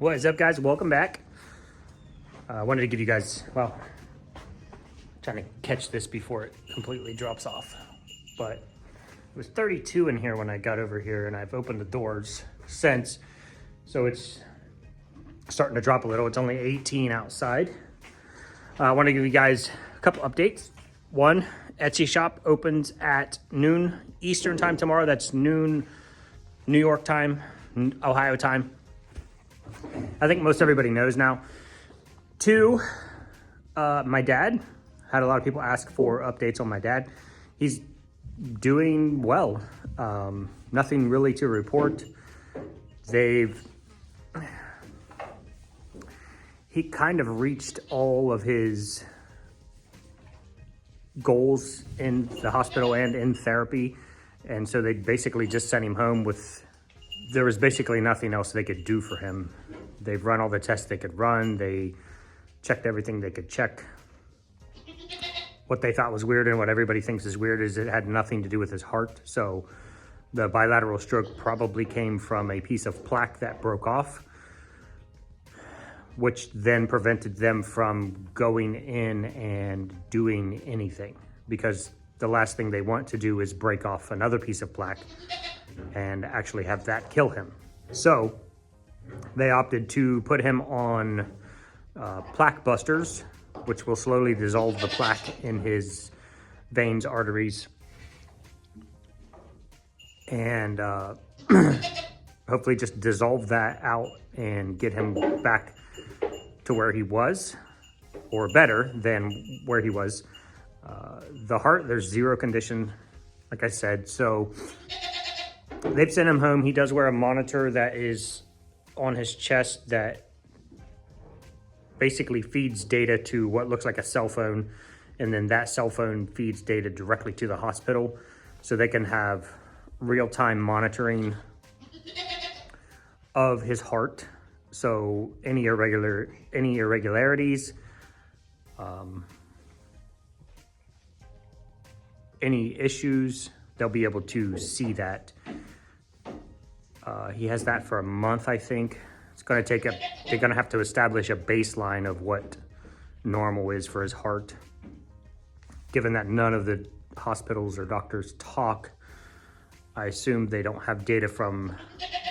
What is up, guys? Welcome back. I wanted to give you guys, well, trying to catch this before it completely drops off. But it was 32 in here when I got over here, and I've opened the doors since. So it's starting to drop a little. It's only 18 outside. I want to give you guys a couple updates. One, Etsy shop opens at noon Eastern time tomorrow. That's noon New York time, Ohio time. I think most everybody knows now. Two, my dad. Had a lot of people ask for updates on my dad. He's doing well. Nothing really to report. He kind of reached all of his goals in the hospital and in therapy. And so they basically just sent him home with, there was basically nothing else they could do for him. They've run all the tests they could run. They checked everything they could check. What they thought was weird and what everybody thinks is weird is it had nothing to do with his heart. So the bilateral stroke probably came from a piece of plaque that broke off, which then prevented them from going in and doing anything, because the last thing they want to do is break off another piece of plaque and actually have that kill him. So they opted to put him on plaque busters, which will slowly dissolve the plaque in his veins, arteries, and hopefully just dissolve that out and get him back to where he was, or better than where he was. The heart, there's zero condition, like I said. So they've sent him home. He does wear a monitor that is on his chest that basically feeds data to what looks like a cell phone, and then that cell phone feeds data directly to the hospital, so they can have real-time monitoring of his heart. So any irregularities, any issues, they'll be able to see that. He has that for a month, I think. It's going to take they're going to have to establish a baseline of what normal is for his heart. Given that none of the hospitals or doctors talk, I assume they don't have data from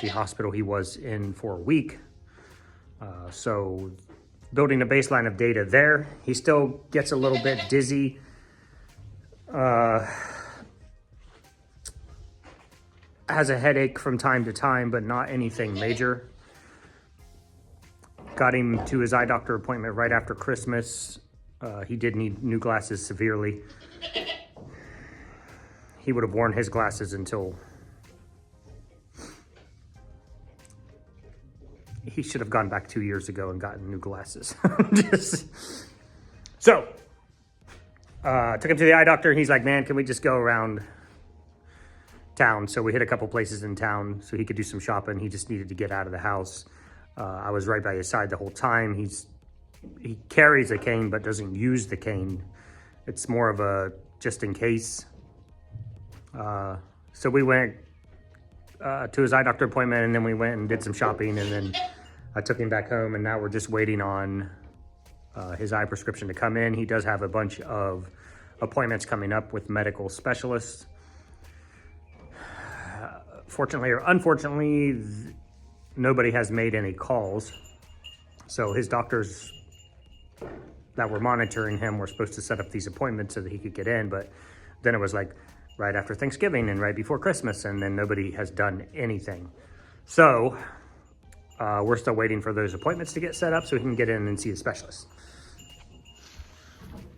the hospital he was in for a week. So building a baseline of data there. He still gets a little bit dizzy. Has a headache from time to time, but not anything major. Got him to his eye doctor appointment right after Christmas. He did need new glasses severely. He would have worn his glasses until he should have gone back 2 years ago and gotten new glasses. So, took him to the eye doctor, and he's like, man, can we just go around town? So we hit a couple places in town so he could do some shopping. He just needed to get out of the house. I was right by his side the whole time. He carries a cane but doesn't use the cane. It's more of a just in case. So we went to his eye doctor appointment, and then we went and did some shopping, and then I took him back home, and now we're just waiting on his eye prescription to come in. He does have a bunch of appointments coming up with medical specialists. Fortunately or unfortunately, nobody has made any calls. So his doctors that were monitoring him were supposed to set up these appointments so that he could get in, but then it was like right after Thanksgiving and right before Christmas, and then nobody has done anything. So we're still waiting for those appointments to get set up so we can get in and see the specialist.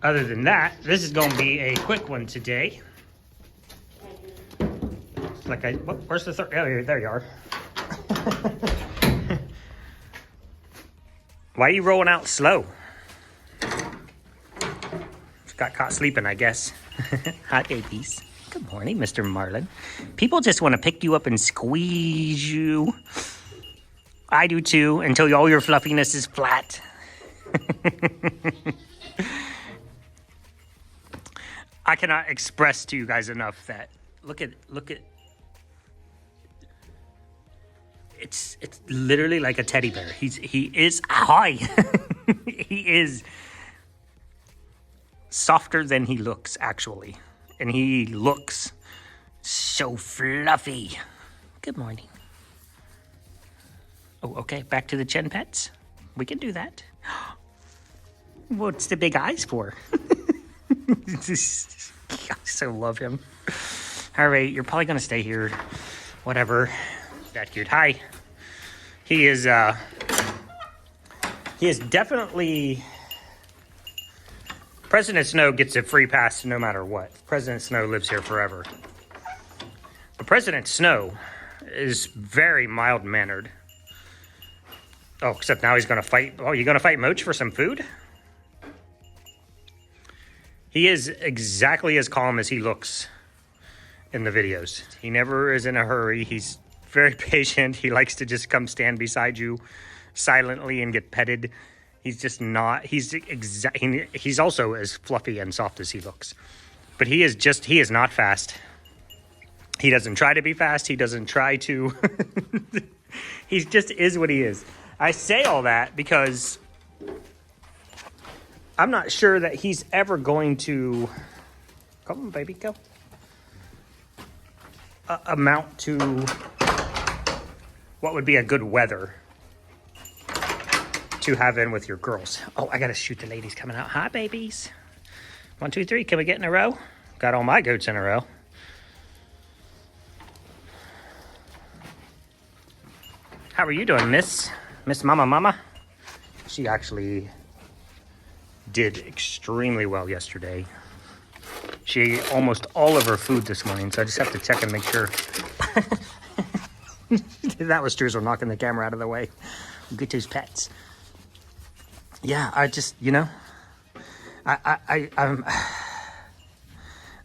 Other than that, this is going to be a quick one today. Where's the third? Oh, there you are. Why are you rolling out slow? Just got caught sleeping, I guess. Hi, babies. Good morning, Mr. Marlin. People just want to pick you up and squeeze you. I do too, until all your fluffiness is flat. I cannot express to you guys enough that look at it's literally like a teddy bear. He is high. He is softer than he looks, actually. And he looks so fluffy. Good morning. Oh, okay, back to the Chen pets. We can do that. What's the big eyes for? I so love him. All right, you're probably gonna stay here. Whatever. That cute. Hi. He is definitely... President Snow gets a free pass no matter what. President Snow lives here forever. But President Snow is very mild-mannered. Oh, except now he's going to fight. Oh, you going to fight Moach for some food? He is exactly as calm as he looks in the videos. He never is in a hurry. He's very patient. He likes to just come stand beside you silently and get petted. He's just not, he's also as fluffy and soft as he looks. But he is not fast. He doesn't try to be fast. He doesn't try to, he just is what he is. I say all that because I'm not sure that he's ever going to, come on baby, go, amount to what would be a good weather to have in with your girls. Oh, I gotta shoot the ladies coming out. Hi, babies. 1, 2, 3. Can we get in a row? Got all my goats in a row. How are you doing, Miss Mama? She actually did extremely well yesterday. She ate almost all of her food this morning, so I just have to check and make sure. That was Truzel knocking the camera out of the way. Get to his pets. Yeah, I just, I'm...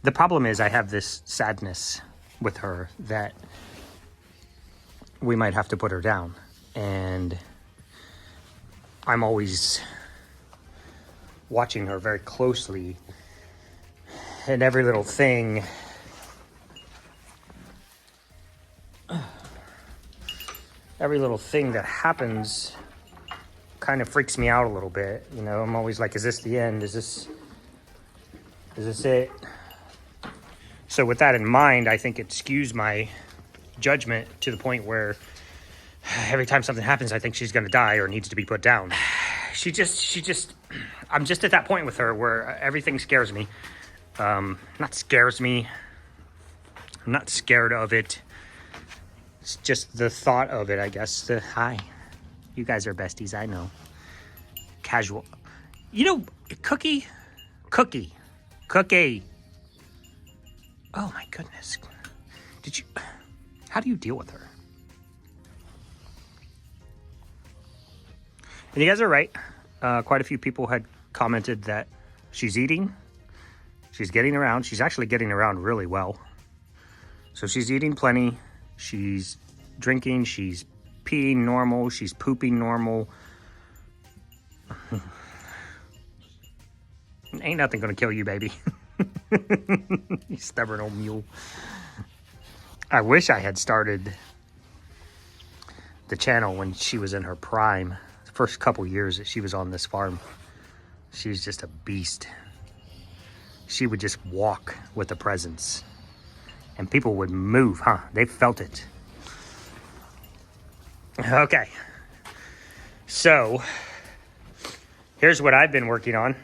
The problem is I have this sadness with her that we might have to put her down. And I'm always watching her very closely. And every little thing... Every little thing that happens kind of freaks me out a little bit. I'm always like, is this the end? Is this it? So with that in mind, I think it skews my judgment to the point where every time something happens, I think she's going to die or needs to be put down. I'm just at that point with her where everything scares me. Not scares me. I'm not scared of it. It's just the thought of it, I guess. Hi. You guys are besties, I know. Casual. Cookie. Oh my goodness. How do you deal with her? And you guys are right. Quite a few people had commented that she's eating. She's getting around. She's actually getting around really well. So she's eating plenty. She's drinking. She's peeing normal. She's pooping normal. Ain't nothing gonna kill you, baby. You stubborn old mule. I wish I had started the channel when she was in her prime. The first couple years that she was on this farm, she was just a beast. She would just walk with a presence. And people would move, huh? They felt it. Okay. So, here's what I've been working on.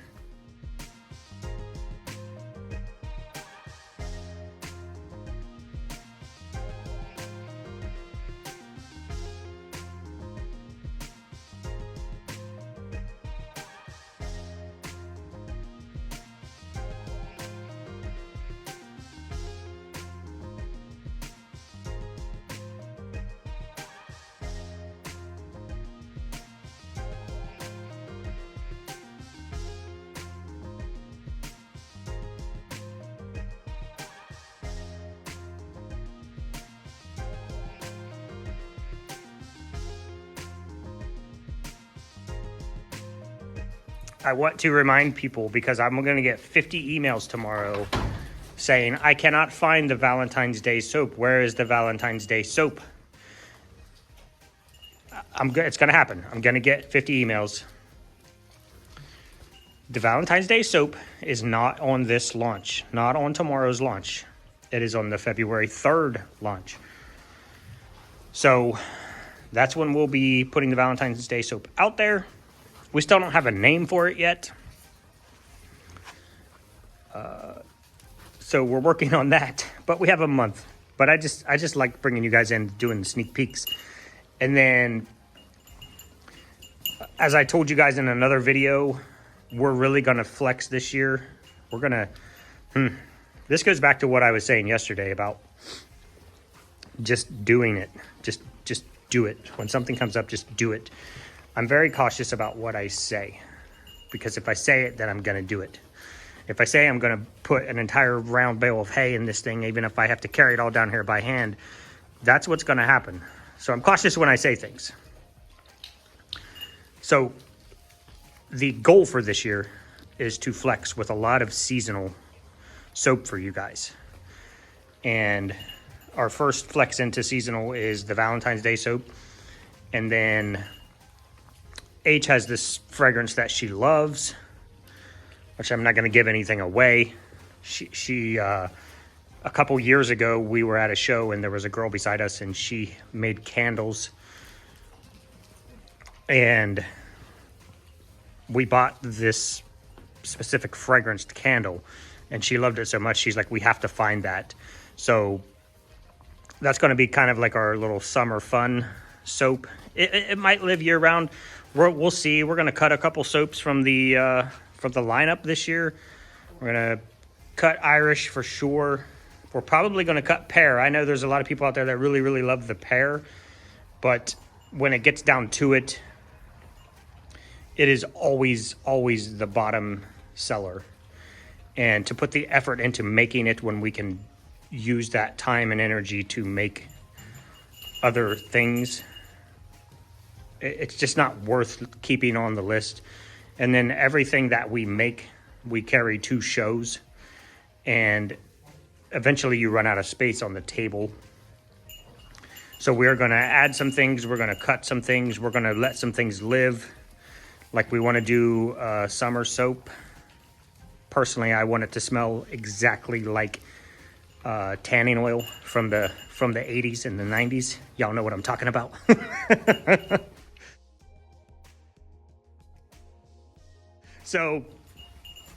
I want to remind people because I'm going to get 50 emails tomorrow saying, I cannot find the Valentine's Day soap. Where is the Valentine's Day soap? It's going to happen. I'm going to get 50 emails. The Valentine's Day soap is not on this launch, not on tomorrow's launch. It is on the February 3rd launch. So that's when we'll be putting the Valentine's Day soap out there. We still don't have a name for it yet. So we're working on that, but we have a month. But I just like bringing you guys in, doing the sneak peeks. And then, as I told you guys in another video, we're really going to flex this year. We're going to, this goes back to what I was saying yesterday about just doing it. Just do it. When something comes up, just do it. I'm very cautious about what I say, because if I say it, then I'm going to do it. If I say I'm going to put an entire round bale of hay in this thing, even if I have to carry it all down here by hand, that's what's going to happen. So I'm cautious when I say things. So the goal for this year is to flex with a lot of seasonal soap for you guys. And our first flex into seasonal is the Valentine's Day soap. And then H has this fragrance that she loves, which I'm not going to give anything away. She a couple years ago, we were at a show and there was a girl beside us and she made candles. And we bought this specific fragranced candle and she loved it so much. She's like, we have to find that. So that's going to be kind of like our little summer fun soap. It might live year round. We'll see. We're going to cut a couple soaps from the lineup this year. We're going to cut Irish for sure. We're probably going to cut pear. I know there's a lot of people out there that really, really love the pear, but when it gets down to it, it is always the bottom seller. And to put the effort into making it when we can use that time and energy to make other things, it's just not worth keeping on the list. And then everything that we make, we carry to shows, and eventually you run out of space on the table. So we're going to add some things, we're going to cut some things, we're going to let some things live. Like we want to do summer soap. Personally, I want it to smell exactly like tanning oil from the 80s and the 90s. Y'all know what I'm talking about. So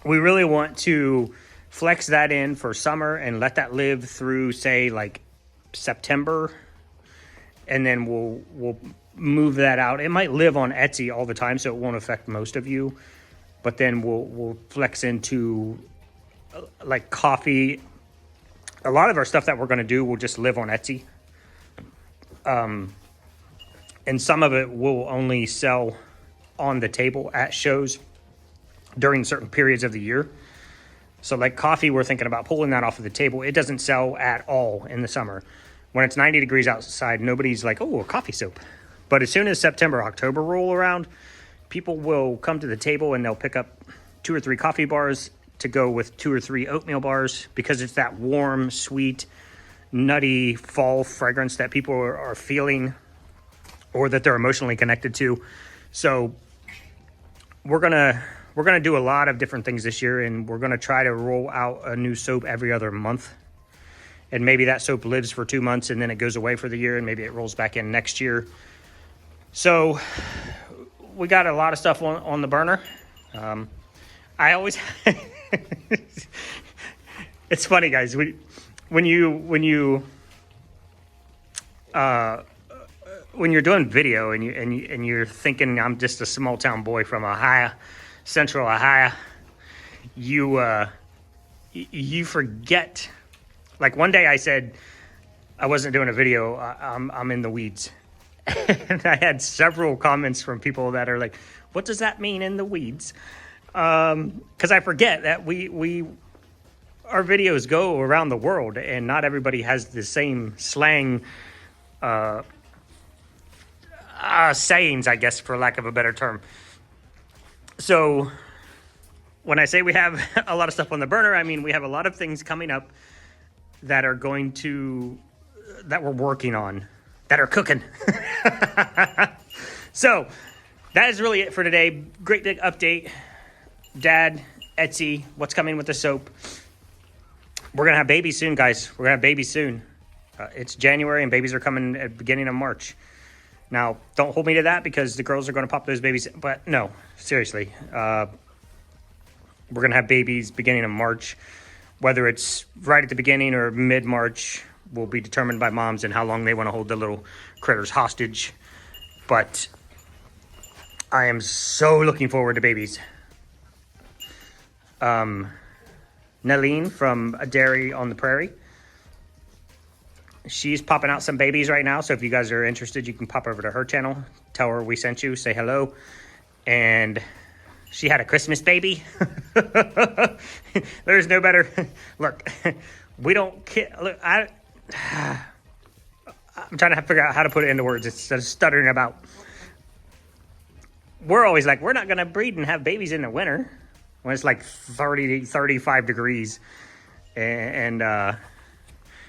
we really want to flex that in for summer and let that live through, say, like September. And then we'll move that out. It might live on Etsy all the time, so it won't affect most of you. But then we'll flex into like coffee. A lot of our stuff that we're going to do will just live on Etsy. And some of it will only sell on the table at shows during certain periods of the year. So like coffee, we're thinking about pulling that off of the table. It doesn't sell at all in the summer. When it's 90 degrees outside, nobody's like, oh, a coffee soap. But as soon as September, October roll around, people will come to the table and they'll pick up 2 or 3 coffee bars to go with 2 or 3 oatmeal bars, because it's that warm, sweet, nutty fall fragrance that people are feeling or that they're emotionally connected to. So we're gonna do a lot of different things this year, and we're gonna try to roll out a new soap every other month. And maybe that soap lives for 2 months and then it goes away for the year, and maybe it rolls back in next year. So we got a lot of stuff on the burner. I always, it's funny, guys. When you're doing video and you're thinking I'm just a small town boy from Ohio, Central Ohio, you forget. Like one day I said I wasn't doing a video. I'm in the weeds. And I had several comments from people that are like, what does that mean, in the weeds? Because I forget that our videos go around the world, and not everybody has the same slang sayings, I guess, for lack of a better term. So when I say we have a lot of stuff on the burner, I mean we have a lot of things coming up that we're working on. that are cooking. So that is really it for today. Great big update. Dad, Etsy, what's coming with the soap? We're going to have babies soon, guys. We're going to have babies soon. It's January and babies are coming at the beginning of March. Now, don't hold me to that because the girls are going to pop those babies. But no, seriously. We're going to have babies beginning of March. Whether it's right at the beginning or mid-March will be determined by moms and how long they want to hold the little critters hostage. But I am so looking forward to babies. Nelene from A Dairy on the Prairie. She's popping out some babies right now. So if you guys are interested, you can pop over to her channel. Tell her we sent you. Say hello. And she had a Christmas baby. There's no better. Look, we don't look, I'm trying to figure out how to put it into words. It's stuttering about. We're always like, we're not going to breed and have babies in the winter when it's like 30, 35 degrees. And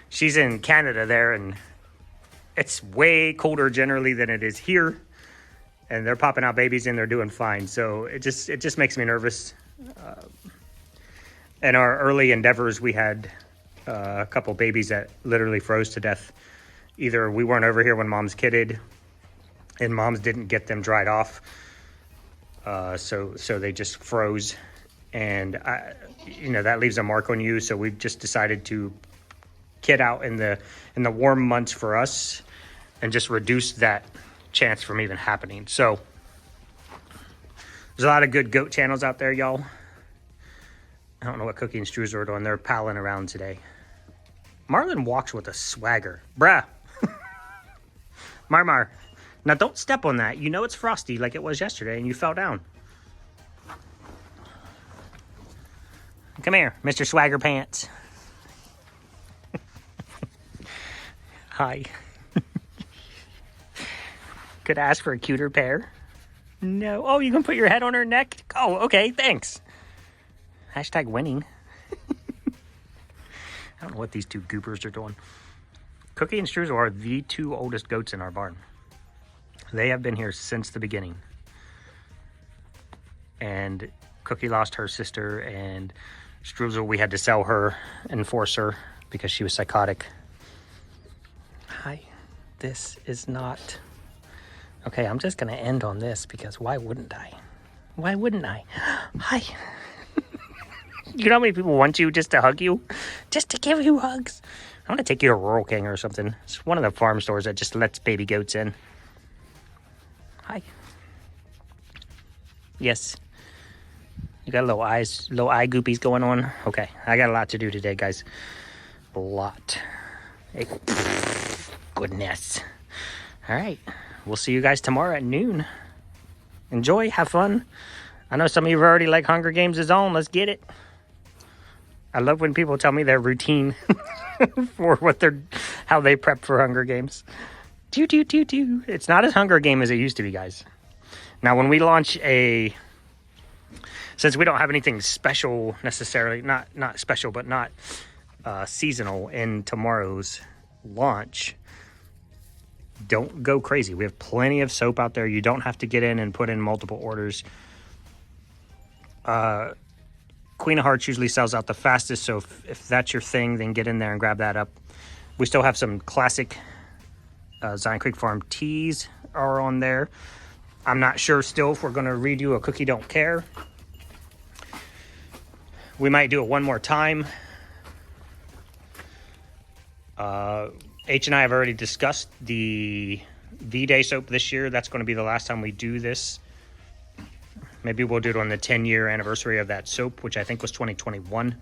she's in Canada there, and it's way colder generally than it is here. And they're popping out babies and they're doing fine. So it just makes me nervous. In our early endeavors, we had a couple babies that literally froze to death. Either we weren't over here when moms kidded and moms didn't get them dried off. So they just froze. And that leaves a mark on you. So we just decided to kid out in the warm months for us and just reduce that chance from even happening. So there's a lot of good goat channels out there, y'all. I don't know what Cookie and Strews are doing. They're palling around today. Marlon walks with a swagger. Bruh. Mar. Now don't step on that. You know it's frosty like it was yesterday and you fell down. Come here, Mr. Swagger Pants. Hi. Could I ask for a cuter pair? No. Oh, you can put your head on her neck? Oh, okay, thanks. Hashtag winning. I don't know what these two goopers are doing. Cookie and Strews are the two oldest goats in our barn. They have been here since the beginning. And Cookie lost her sister, and Streusel, we had to sell her and force her because she was psychotic. Hi. This is not... Okay, I'm just going to end on this because why wouldn't I? Why wouldn't I? Hi. You know how many people want you just to hug you? Just to give you hugs. I want to take you to Rural King or something. It's one of the farm stores that just lets baby goats in. Hi. Yes. You got little eye goopies going on? Okay, I got a lot to do today, guys. A lot. Hey. Goodness. All right. We'll see you guys tomorrow at noon. Enjoy. Have fun. I know some of you have already like Hunger Games is on. Let's get it. I love when people tell me their routine for how they prep for Hunger Games. Do. It's not as Hunger Game as it used to be, guys. Now, when we launch since we don't have anything special necessarily, not special, but not seasonal in tomorrow's launch, don't go crazy. We have plenty of soap out there. You don't have to get in and put in multiple orders. Queen of Hearts usually sells out the fastest, so if that's your thing, then get in there and grab that up. We still have some classic Zioncreekfarm teas are on there. I'm not sure still if we're going to redo a Cookie Don't Care. We might do it one more time. H and I have already discussed the V-Day soap this year. That's going to be the last time we do this. Maybe we'll do it on the 10-year anniversary of that soap, which I think was 2021.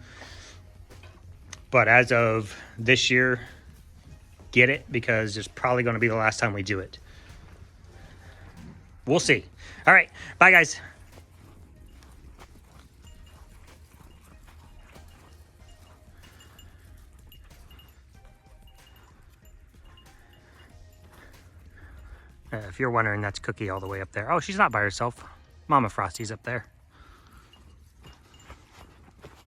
But as of this year, get it, because it's probably going to be the last time we do it. We'll see. All right. Bye, guys. If you're wondering, that's Cookie all the way up there. Oh, she's not by herself. Mama Frosty's up there.